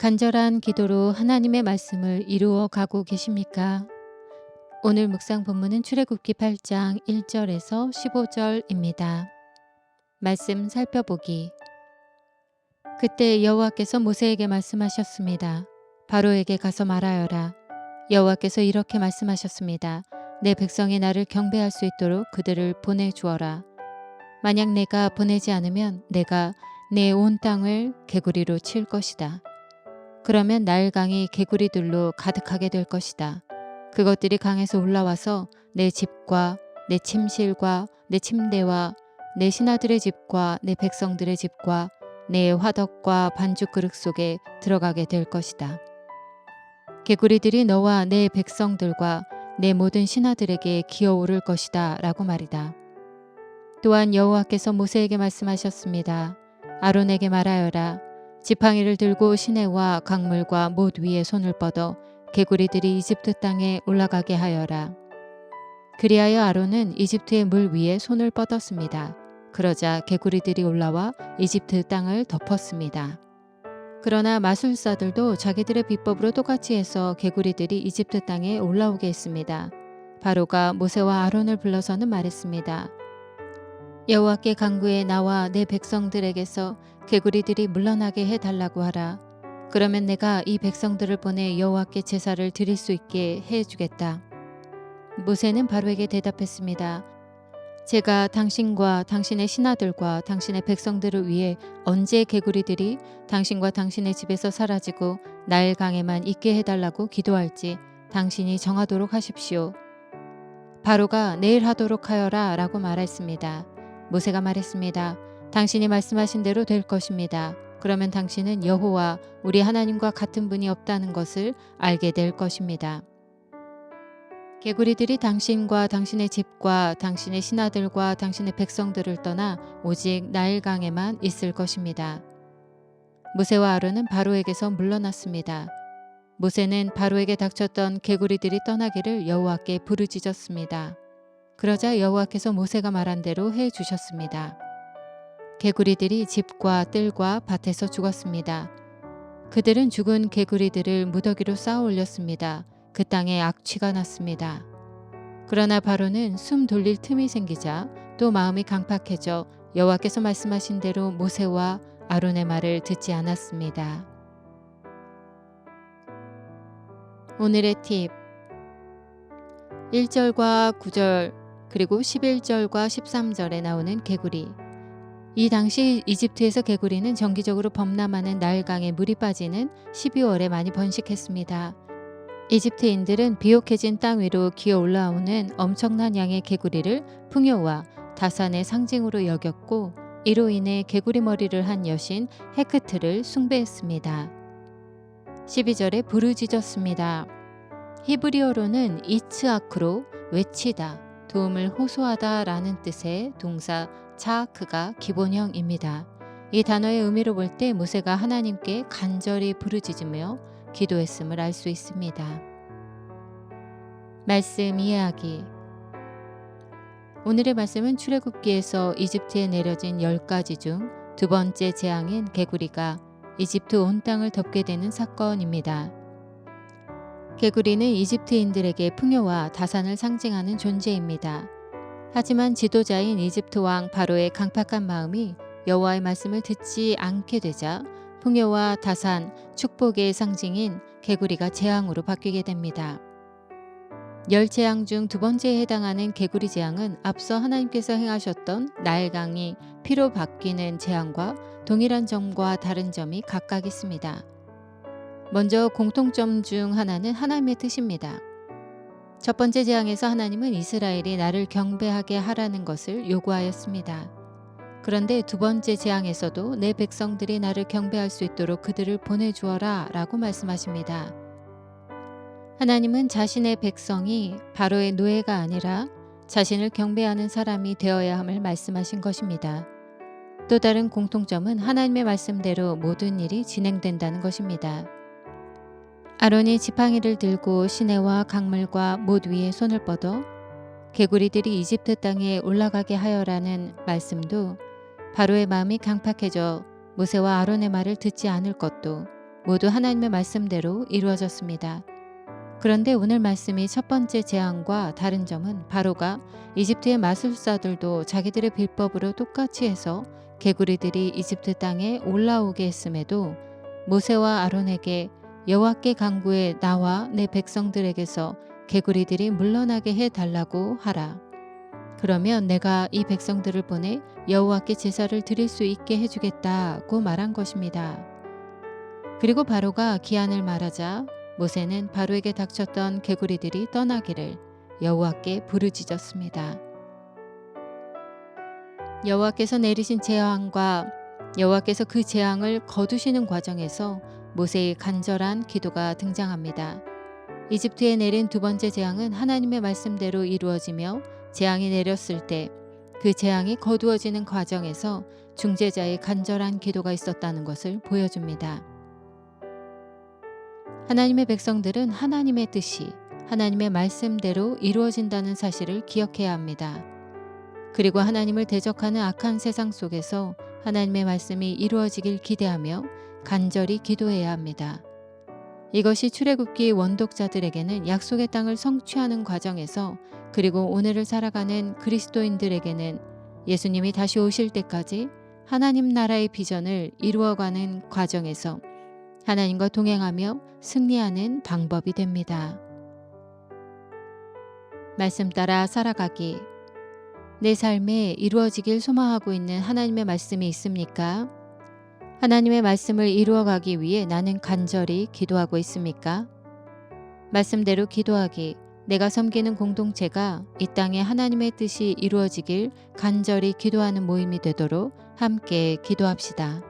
간절한 기도로 하나님의 말씀을 이루어 가고 계십니까? 오늘 묵상 본문은 출애굽기 8장 1절에서 15절입니다. 말씀 살펴보기. 그때 여호와께서 모세에게 말씀하셨습니다. 바로에게 가서 말하여라. 여호와께서 이렇게 말씀하셨습니다. 내 백성이 나를 경배할 수 있도록 그들을 보내주어라. 만약 내가 보내지 않으면 내가 내 온 땅을 개구리로 칠 것이다. 그러면 나일강이 개구리들로 가득하게 될 것이다. 그것들이 강에서 올라와서 내 집과 내 침실과 내 침대와 내 신하들의 집과 내 백성들의 집과 내 화덕과 반죽 그릇 속에 들어가게 될 것이다. 개구리들이 너와 내 백성들과 내 모든 신하들에게 기어오를 것이다 라고 말이다. 또한 여호와께서 모세에게 말씀하셨습니다. 아론에게 말하여라. 지팡이를 들고 시내와 강물과 못 위에 손을 뻗어 개구리들이 이집트 땅에 올라가게 하여라. 그리하여 아론은 이집트의 물 위에 손을 뻗었습니다. 그러자 개구리들이 올라와 이집트 땅을 덮었습니다. 그러나 마술사들도 자기들의 비법으로 똑같이 해서 개구리들이 이집트 땅에 올라오게 했습니다. 바로가 모세와 아론을 불러서는 말했습니다. 여호와께 간구해 나와 내 백성들에게서 개구리들이 물러나게 해달라고 하라. 그러면 내가 이 백성들을 보내 여호와께 제사를 드릴 수 있게 해주겠다. 모세는 바로에게 대답했습니다. 제가 당신과 당신의 신하들과 당신의 백성들을 위해 언제 개구리들이 당신과 당신의 집에서 사라지고 나일강에만 있게 해달라고 기도할지 당신이 정하도록 하십시오. 바로가 내일 하도록 하여라 라고 말했습니다. 모세가 말했습니다. 당신이 말씀하신 대로 될 것입니다. 그러면 당신은 여호와 우리 하나님과 같은 분이 없다는 것을 알게 될 것입니다. 개구리들이 당신과 당신의 집과 당신의 신하들과 당신의 백성들을 떠나 오직 나일강에만 있을 것입니다. 모세와 아론은 바로에게서 물러났습니다. 모세는 바로에게 닥쳤던 개구리들이 떠나기를 여호와께 부르짖었습니다. 그러자 여호와께서 모세가 말한 대로 해주셨습니다. 개구리들이 집과 뜰과 밭에서 죽었습니다. 그들은 죽은 개구리들을 무더기로 쌓아 올렸습니다. 그 땅에 악취가 났습니다. 그러나 바로는 숨 돌릴 틈이 생기자 또 마음이 강팍해져 여호와께서 말씀하신 대로 모세와 아론의 말을 듣지 않았습니다. 오늘의 팁 1절과 9절 그리고 11절과 13절에 나오는 개구리. 이 당시 이집트에서 개구리는 정기적으로 범람하는 나일강에 물이 빠지는 12월에 많이 번식했습니다. 이집트인들은 비옥해진 땅 위로 기어 올라오는 엄청난 양의 개구리를 풍요와 다산의 상징으로 여겼고 이로 인해 개구리 머리를 한 여신 헤크트를 숭배했습니다. 12절에 부르짖었습니다. 히브리어로는 이츠아크로 외치다, 도움을 호소하다 라는 뜻의 동사 차크가 기본형입니다. 이 단어의 의미로 볼 때 모세가 하나님께 간절히 부르짖으며 기도했음을 알 수 있습니다. 말씀 이해하기. 오늘의 말씀은 출애굽기에서 이집트에 내려진 10가지 중 두 번째 재앙인 개구리가 이집트 온 땅을 덮게 되는 사건입니다. 개구리는 이집트인들에게 풍요와 다산을 상징하는 존재입니다. 하지만 지도자인 이집트 왕 바로의 강팍한 마음이 여호와의 말씀을 듣지 않게 되자 풍요와 다산, 축복의 상징인 개구리가 재앙으로 바뀌게 됩니다. 10재앙 중 두 번째에 해당하는 개구리 재앙은 앞서 하나님께서 행하셨던 나일강이 피로 바뀌는 재앙과 동일한 점과 다른 점이 각각 있습니다. 먼저 공통점 중 하나는 하나님의 뜻입니다. 첫 번째 재앙에서 하나님은 이스라엘이 나를 경배하게 하라는 것을 요구하였습니다. 그런데 두 번째 재앙에서도 내 백성들이 나를 경배할 수 있도록 그들을 보내주어라 라고 말씀하십니다. 하나님은 자신의 백성이 바로의 노예가 아니라 자신을 경배하는 사람이 되어야 함을 말씀하신 것입니다. 또 다른 공통점은 하나님의 말씀대로 모든 일이 진행된다는 것입니다. 아론이 지팡이를 들고 시내와 강물과 못 위에 손을 뻗어 개구리들이 이집트 땅에 올라가게 하여라는 말씀도 바로의 마음이 강팍해져 모세와 아론의 말을 듣지 않을 것도 모두 하나님의 말씀대로 이루어졌습니다. 그런데 오늘 말씀이 첫 번째 재앙과 다른 점은 바로가 이집트의 마술사들도 자기들의 비법으로 똑같이 해서 개구리들이 이집트 땅에 올라오게 했음에도 모세와 아론에게 여호와께 간구해 나와 내 백성들에게서 개구리들이 물러나게 해달라고 하라. 그러면 내가 이 백성들을 보내 여호와께 제사를 드릴 수 있게 해주겠다고 말한 것입니다. 그리고 바로가 기한을 말하자 모세는 바로에게 닥쳤던 개구리들이 떠나기를 여호와께 부르짖었습니다. 여호와께서 내리신 재앙과 여호와께서 그 재앙을 거두시는 과정에서 모세의 간절한 기도가 등장합니다. 이집트에 내린 두 번째 재앙은 하나님의 말씀대로 이루어지며 재앙이 내렸을 때 그 재앙이 거두어지는 과정에서 중재자의 간절한 기도가 있었다는 것을 보여줍니다. 하나님의 백성들은 하나님의 뜻이 하나님의 말씀대로 이루어진다는 사실을 기억해야 합니다. 그리고 하나님을 대적하는 악한 세상 속에서 하나님의 말씀이 이루어지길 기대하며 간절히 기도해야 합니다. 이것이 출애굽기 원독자들에게는 약속의 땅을 성취하는 과정에서 그리고 오늘을 살아가는 그리스도인들에게는 예수님이 다시 오실 때까지 하나님 나라의 비전을 이루어가는 과정에서 하나님과 동행하며 승리하는 방법이 됩니다. 말씀 따라 살아가기. 내 삶에 이루어지길 소망하고 있는 하나님의 말씀이 있습니까? 하나님의 말씀을 이루어가기 위해 나는 간절히 기도하고 있습니까? 말씀대로 기도하기. 내가 섬기는 공동체가 이 땅에 하나님의 뜻이 이루어지길 간절히 기도하는 모임이 되도록 함께 기도합시다.